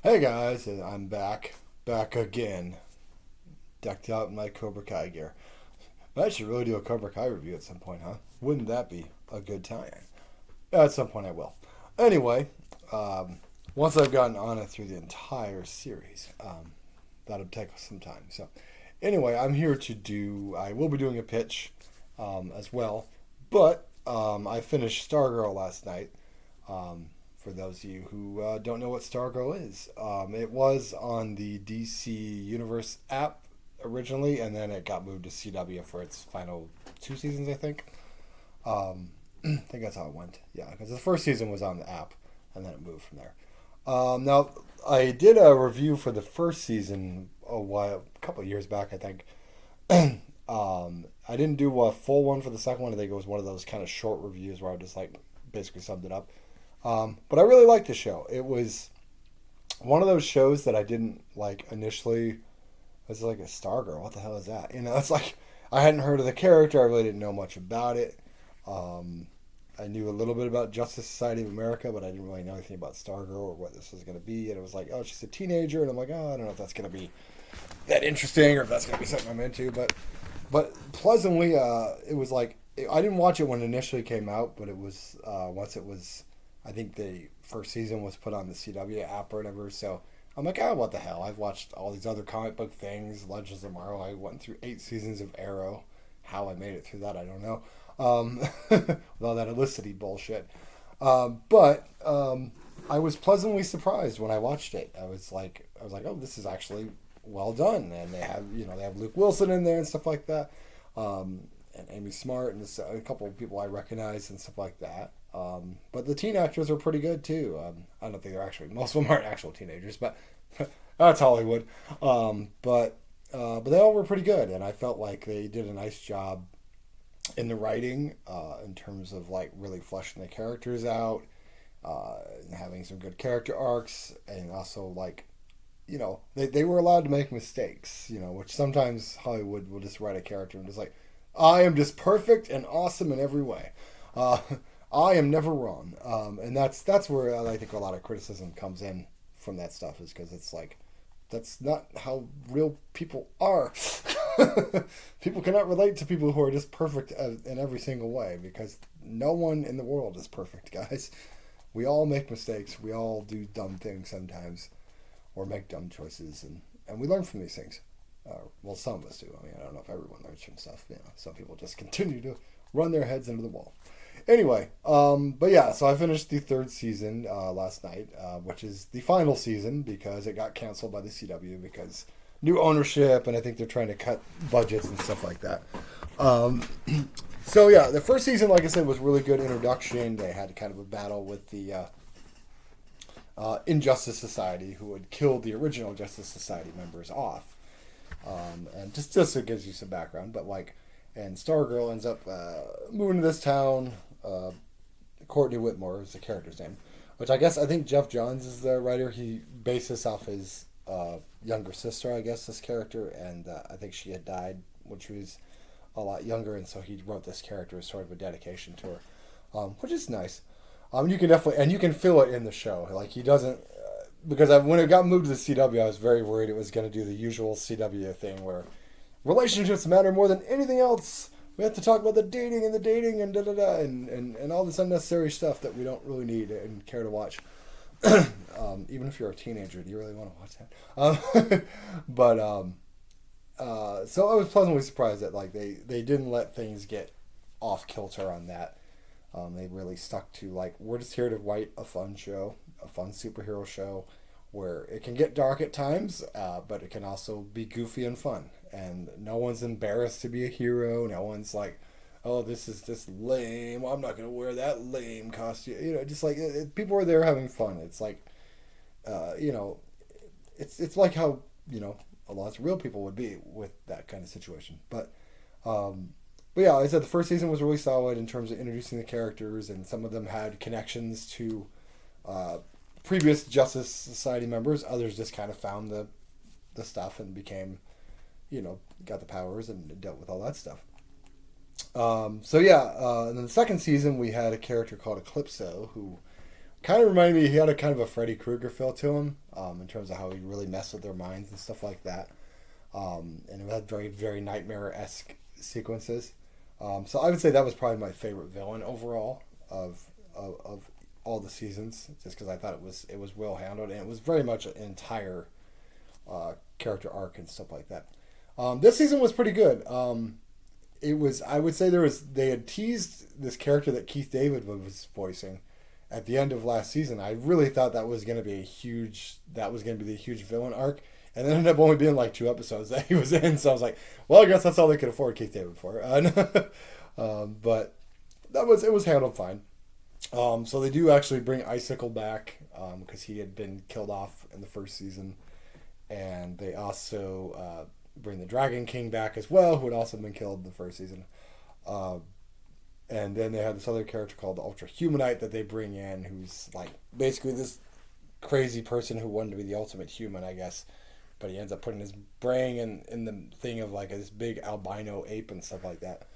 Hey guys, I'm back again, decked out in my Cobra Kai gear. I should really do a Cobra Kai review at some point, huh? Wouldn't that be a good time? At some point I will. Anyway, um, once I've gotten on it through the entire series, that'll take some time. So, anyway, I'm here to do. I will be doing a pitch as well, but I finished Stargirl last night. For those of you who don't know what Stargirl is, it was on the DC Universe app originally, and then it got moved to CW for its final two seasons, I think. I think that's how it went. Yeah, because the first season was on the app, and then it moved from there. Now, I did a review for the first season a couple of years back, I think. I didn't do a full one for the second one. I think it was one of those kind of short reviews where I just like basically summed it up. But I really liked the show. It was one of those shows that I didn't like initially. It's like a Stargirl. What the hell is that? It's like I hadn't heard of the character. I really didn't know much about it. Um, I knew a little bit about Justice Society of America, but I didn't really know anything about Stargirl or what this was going to be. And it was like, oh, she's a teenager, and I'm like, oh, I don't know if that's going to be that interesting or if that's going to be something I'm into. But pleasantly, it was like I didn't watch it when it initially came out, but it was once it was. I think the first season was put on the CW app or whatever. So I'm like, oh, what the hell? I've watched all these other comic book things, Legends of Tomorrow. I went through 8 seasons of Arrow. How I made it through that, I don't know. With all that Elicity bullshit. But I was pleasantly surprised when I watched it. I was like, oh, this is actually well done. And they have Luke Wilson in there and stuff like that. And Amy Smart and a couple of people I recognize and stuff like that. But the teen actors are pretty good too. I don't think they're actually most of them aren't actual teenagers, but that's Hollywood. But they all were pretty good, and I felt like they did a nice job in the writing in terms of like really fleshing the characters out, and having some good character arcs, and also like they were allowed to make mistakes, which sometimes Hollywood will just write a character and just like I am just perfect and awesome in every way. Uh, I am never wrong, and that's where I think a lot of criticism comes in from that stuff is because it's like that's not how real people are. People cannot relate to people who are just perfect in every single way because no one in the world is perfect, guys. We all make mistakes. We all do dumb things sometimes, or make dumb choices, and we learn from these things. Well, some of us do. I mean, I don't know if everyone learns from stuff. Some people just continue to run their heads into the wall. Anyway, but yeah, so I finished the third season last night, which is the final season because it got canceled by the CW because new ownership, and I think they're trying to cut budgets and stuff like that. Um, so yeah, the first season, like I said, was really good introduction. They had kind of a battle with the Injustice Society, who had killed the original Justice Society members off. And just so it gives you some background, but like, and Stargirl ends up moving to this town. Courtney Whitmore is the character's name, which I think Jeff Johns is the writer. He based this off his younger sister, I guess, this character, and I think she had died when she was a lot younger, and so he wrote this character as sort of a dedication to her, which is nice. You can definitely, and you can feel it in the show. Like he doesn't, because when it got moved to the CW, I was very worried it was going to do the usual CW thing where relationships matter more than anything else. We have to talk about the dating and da da da and all this unnecessary stuff that we don't really need and care to watch. Even if you're a teenager, do you really want to watch that? So I was pleasantly surprised that like they didn't let things get off kilter on that. They really stuck to like we're just here to write a fun show, a fun superhero show, where it can get dark at times, but it can also be goofy and fun. And no one's embarrassed to be a hero. No one's like, oh, this is just lame. I'm not going to wear that lame costume. Just like people are there having fun. It's like, it's like how, a lot of real people would be with that kind of situation. But yeah, like I said the first season was really solid in terms of introducing the characters, and some of them had connections to previous Justice Society members. Others just kind of found the stuff and became, got the powers and dealt with all that stuff. And then the second season we had a character called Eclipso who kind of reminded me. He had a kind of a Freddy Krueger feel to him, in terms of how he really messed with their minds and stuff like that. And it had very, very nightmare-esque sequences. So I would say that was probably my favorite villain overall of all the seasons, just because I thought it was well handled, and it was very much an entire character arc and stuff like that. This season was pretty good. It was, I would say, they had teased this character that Keith David was voicing at the end of last season. I really thought that was going to be the huge villain arc, and it ended up only being like 2 episodes that he was in. So I was like, well, I guess that's all they could afford Keith David for. But it was handled fine. So they do actually bring Icicle back, because he had been killed off in the first season, and they also bring the Dragon King back as well, who had also been killed in the first season. And then they have this other character called the Ultra Humanite that they bring in, who's like basically this crazy person who wanted to be the ultimate human, I guess. But he ends up putting his brain in the thing of like this big albino ape and stuff like that.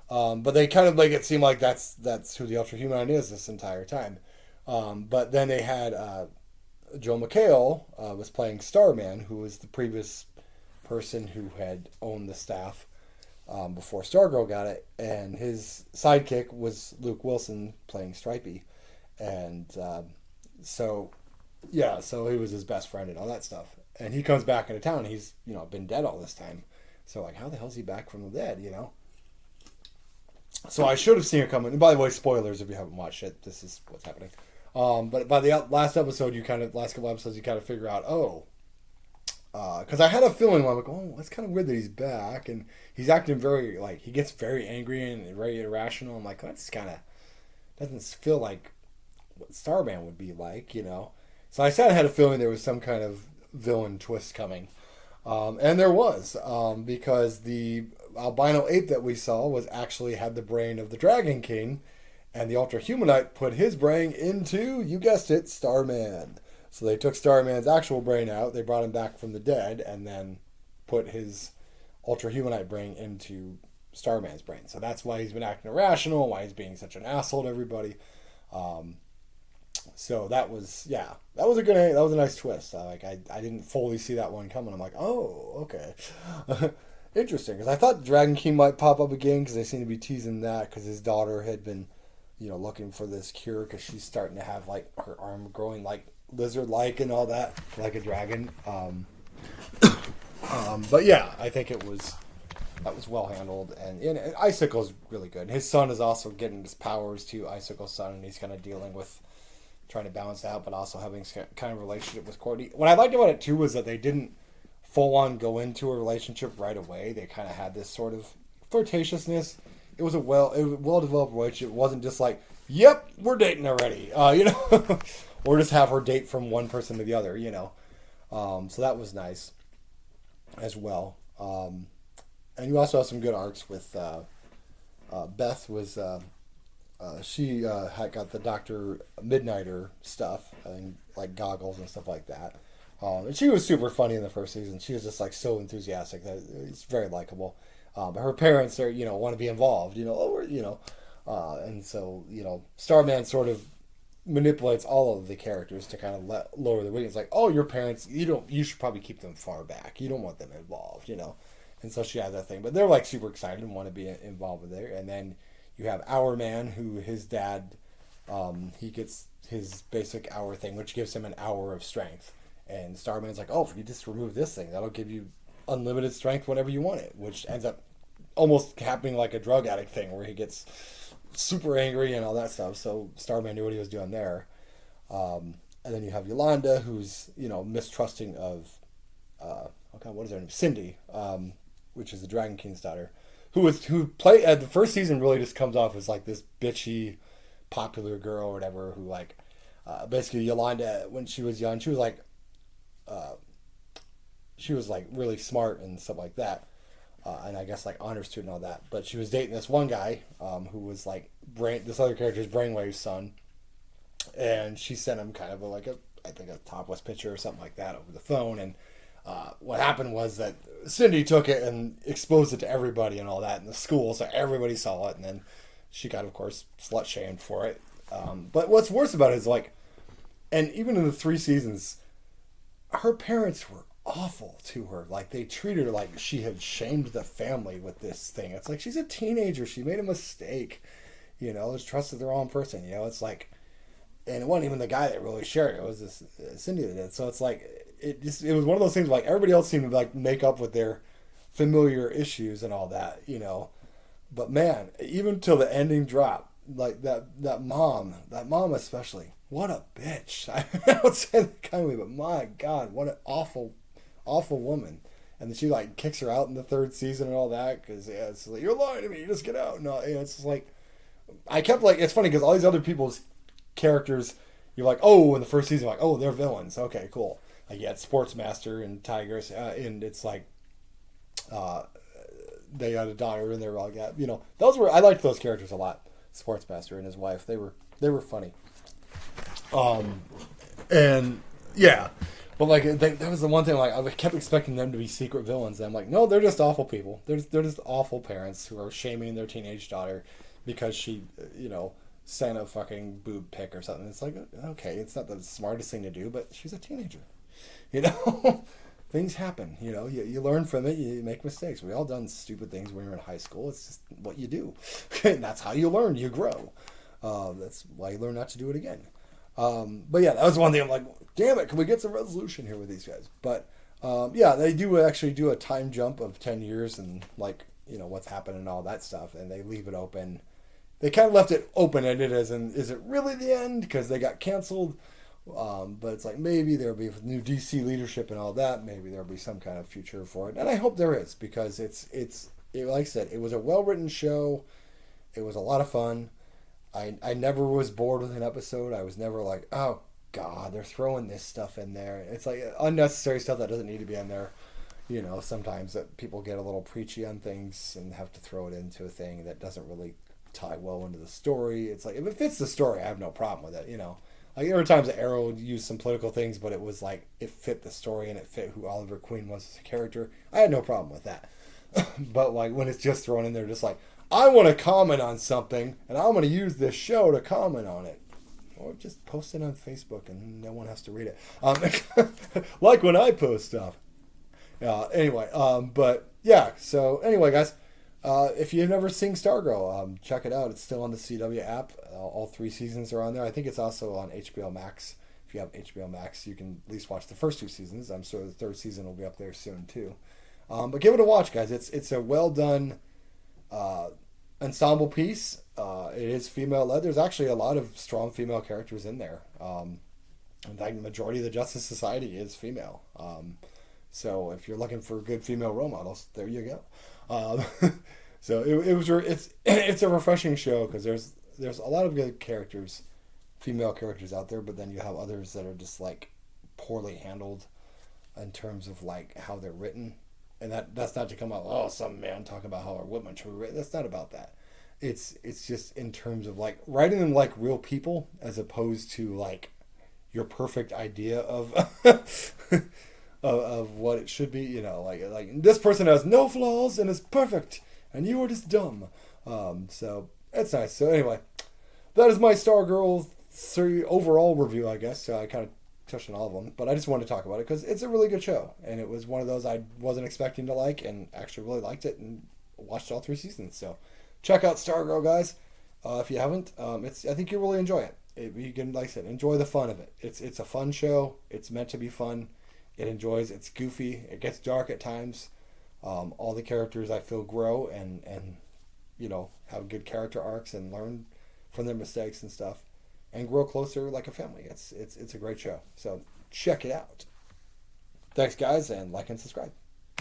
But they kind of make it seem like that's who the Ultra Humanite is this entire time. But then they had Joe McHale was playing Starman, who was the previous person who had owned the staff before Stargirl got it, and his sidekick was Luke Wilson playing Stripey, and so he was his best friend and all that stuff. And he comes back into town. He's been dead all this time, so like how the hell's he back from the dead? So I should have seen it coming. And by the way, spoilers if you haven't watched it. This is what's happening. But by the last couple episodes, you kind of figure out, because I had a feeling, I'm like, oh, it's kind of weird that he's back, and he's acting very, like, he gets very angry and very irrational. I'm like, that's kind of, doesn't feel like what Starman would be like, So I said I had a feeling there was some kind of villain twist coming. And there was, because the albino ape that we saw had the brain of the Dragon King, and the Ultra Humanite put his brain into, you guessed it, Starman. So they took Starman's actual brain out, they brought him back from the dead, and then put his Ultra Humanite brain into Starman's brain. So that's why he's been acting irrational, why he's being such an asshole to everybody. So that was a nice twist. I didn't fully see that one coming. I'm like, oh, okay. Interesting, because I thought Dragon King might pop up again, because they seem to be teasing that, because his daughter had been, looking for this cure, because she's starting to have, like, her arm growing, like, lizard-like and all that, like a dragon. But yeah, I think that was well handled, and Icicle's really good. His son is also getting his powers to Icicle's son, and he's kind of dealing with trying to balance that, but also having kind of relationship with Courtney. What I liked about it too was that they didn't full on go into a relationship right away. They kind of had this sort of flirtatiousness. It was a well developed relationship. It wasn't just like, yep, we're dating already, or just have her date from one person to the other, So that was nice as well. And you also have some good arcs with Beth was. She had got the Dr. Midnighter stuff and like goggles and stuff like that. And she was super funny in the first season. She was just like so enthusiastic that it's very likable. But her parents are, want to be involved, and so, Starman sort of manipulates all of the characters to kind of lower the ratings. Like, oh, your parents, you should probably keep them far back. You don't want them involved, And so she has that thing, but they're like super excited and want to be involved with it. And then you have Our Man, who his dad, he gets his basic hour thing, which gives him an hour of strength. And Starman's like, oh, if you just remove this thing, that'll give you unlimited strength whenever you want it, which ends up almost happening like a drug addict thing where he gets super angry and all that stuff. So Starman knew what he was doing there. And then you have Yolanda, who's, mistrusting of, what is her name? Cindy, which is the Dragon King's daughter. Who played the first season really just comes off as like this bitchy, popular girl or whatever who like, basically Yolanda when she was young she was like really smart and stuff like that, and I guess like honor student and all that. But she was dating this one guy who was like this other character's Brainwave's son, and she sent him kind of I think a topless picture or something like that over the phone. And what happened was that Cindy took it and exposed it to everybody and all that in the school, so everybody saw it, and then she got, of course, slut-shamed for it. But what's worse about it is, like, And even in the 3 seasons, her parents were awful to her. Like they treated her like she had shamed the family with this thing. It's like she's a teenager. She made a mistake. Was trusted the wrong person. It's like, and it wasn't even the guy that really shared it. It was this Cindy that did. So it's like it was one of those things where, like, everybody else seemed to like make up with their familiar issues and all that. But man, even till the ending drop, like that mom especially, what a bitch. I don't say that kindly, but my God, what an awful, awful woman. And then she like kicks her out in the 3rd season and all that because it's like, you're lying to me, you just get out. No, it's just like, I kept like, it's funny because all these other people's characters, you're like, oh, in the 1st season, like, oh, they're villains. Okay, cool. Like you had Sportsmaster and Tigers, and it's like, they had a daughter and they were like that. I liked those characters a lot. Sportsmaster and his wife, they were funny. And yeah, but like that was the one thing. Like I kept expecting them to be secret villains. And I'm like, no, they're just awful people. They're just awful parents who are shaming their teenage daughter because she, sent a fucking boob pic or something. It's like, okay, it's not the smartest thing to do, but she's a teenager. Things happen. You learn from it. You make mistakes. We all done stupid things when you're in high school. It's just what you do, and that's how you learn. You grow. That's why you learn not to do it again. But yeah, that was one thing. I'm like, damn it, can we get some resolution here with these guys? But yeah, they do actually do a time jump of 10 years and like, what's happened and all that stuff. And they leave it open. They kind of left it open-ended as in, is it really the end? Because they got canceled. But it's like, maybe there'll be new DC leadership and all that. Maybe there'll be some kind of future for it. And I hope there is, because it's like I said, it was a well-written show. It was a lot of fun. I never was bored with an episode. I was never like, oh God, they're throwing this stuff in there. It's like unnecessary stuff that doesn't need to be in there. Sometimes that people get a little preachy on things and have to throw it into a thing that doesn't really tie well into the story. It's like, if it fits the story, I have no problem with it. Like there were times that Arrow used some political things, but it was like it fit the story and it fit who Oliver Queen was as a character. I had no problem with that. But like when it's just thrown in there, just like, I want to comment on something, and I'm going to use this show to comment on it. Or just post it on Facebook, and no one has to read it. Like when I post stuff. Anyway, but yeah. So anyway, guys, if you've never seen Stargirl, check it out. It's still on the CW app. All 3 seasons are on there. I think it's also on HBO Max. If you have HBO Max, you can at least watch the first 2 seasons. I'm sure the 3rd season will be up there soon too. But give it a watch, guys. It's a well done ensemble piece. It is female led. There's actually a lot of strong female characters in there. In fact, the majority of the Justice Society is female. So if you're looking for good female role models, there you go. So it's a refreshing show because there's a lot of good characters, female characters out there, but then you have others that are just like poorly handled in terms of like how they're written. And that's not to come out, oh, some man talking about how our women should be written. That's not about that. It's just in terms of like writing them like real people as opposed to like your perfect idea of of what it should be. Like this person has no flaws and is perfect, and you are just dumb. So it's nice. So anyway, that is my Stargirl overall review, I guess. So I kind of touched on all of them, but I just wanted to talk about it because it's a really good show, and it was one of those I wasn't expecting to like, and actually really liked it and watched all 3 seasons. So check out Stargirl, guys. If you haven't, I think you'll really enjoy it. You can, like I said, enjoy the fun of it. It's a fun show. It's meant to be fun. It's goofy. It gets dark at times. All the characters I feel grow and have good character arcs and learn from their mistakes and stuff, and grow closer like a family. It's a great show. So check it out. Thanks, guys, and like and subscribe.